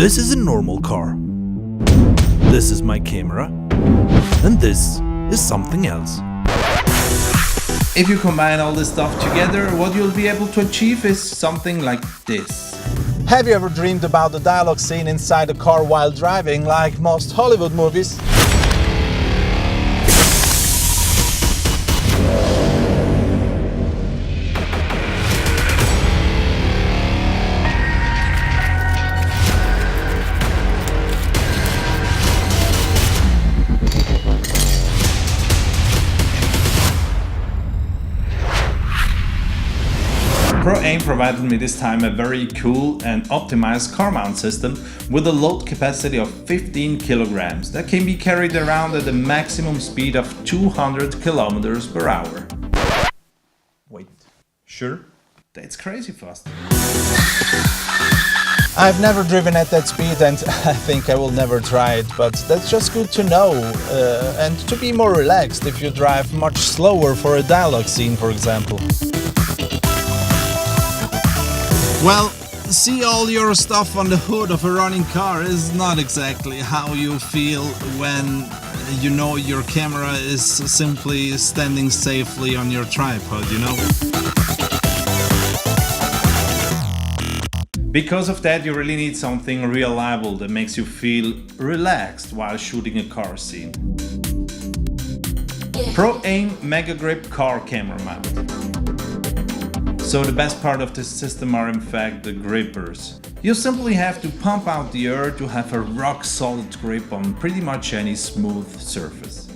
This is a normal car. This is my camera. And this is something else. If you combine all this stuff together, what you'll be able to achieve is something like this. Have you ever dreamed about the dialogue scene inside a car while driving, like most Hollywood movies? Proaim provided me this time a very cool and optimized car mount system with a load capacity of 15 kilograms that can be carried around at a maximum speed of 200 kilometers per hour. Wait, sure? That's crazy fast. I've never driven at that speed and I think I will never try it, but that's just good to know and to be more relaxed if you drive much slower for a dialogue scene, for example. Well, see all your stuff on the hood of a running car is not exactly how you feel when you know your camera is simply standing safely on your tripod, you know? Because of that, you really need something reliable that makes you feel relaxed while shooting a car scene. Proaim Megagrip car camera mount. So the best part of this system are in fact the grippers. You simply have to pump out the air to have a rock solid grip on pretty much any smooth surface.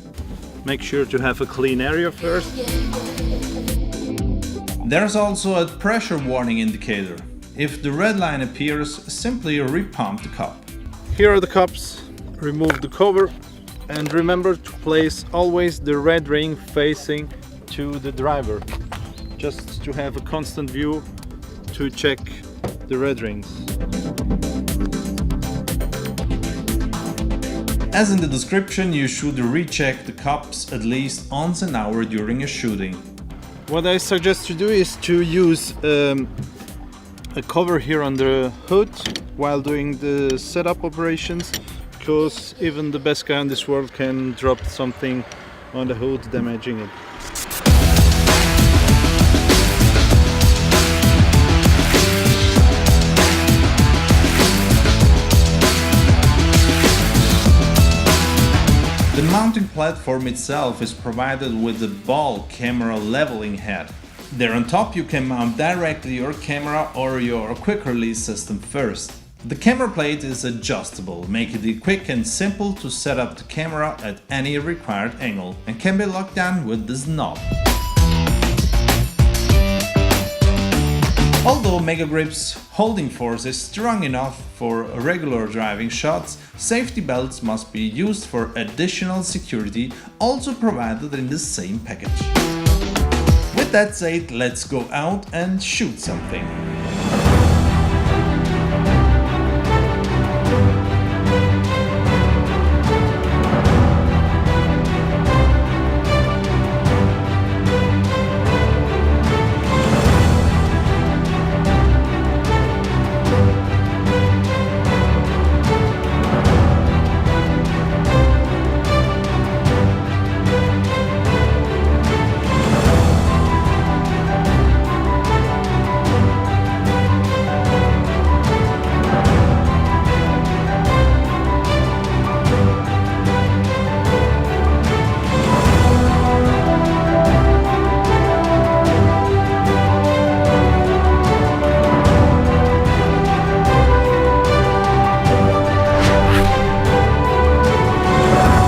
Make sure to have a clean area first. There's also a pressure warning indicator. If the red line appears, simply repump the cup. Here are the cups. Remove the cover and remember to place always the red ring facing to the driver. Just to have a constant view to check the red rings. As in the description, you should recheck the cups at least once an hour during a shooting. What I suggest to do is to use a cover here on the hood while doing the setup operations, because even the best guy in this world can drop something on the hood, damaging it. The mounting platform itself is provided with a ball camera leveling head. There on top you can mount directly your camera or your quick release system first. The camera plate is adjustable, making it quick and simple to set up the camera at any required angle and can be locked down with this knob. Although Megagrip's holding force is strong enough for regular driving shots, safety belts must be used for additional security, also provided in the same package. With that said, let's go out and shoot something.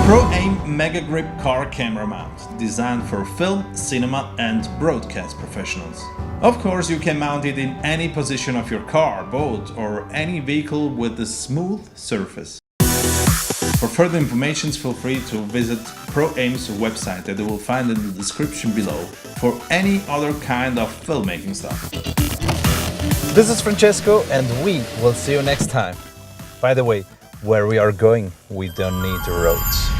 Proaim Megagrip car camera mount, designed for film, cinema and broadcast professionals. Of course, you can mount it in any position of your car, boat or any vehicle with a smooth surface. For further information, feel free to visit Proaim's website that you will find in the description below for any other kind of filmmaking stuff. This is Francesco and we will see you next time. By the way, where we are going, we don't need roads.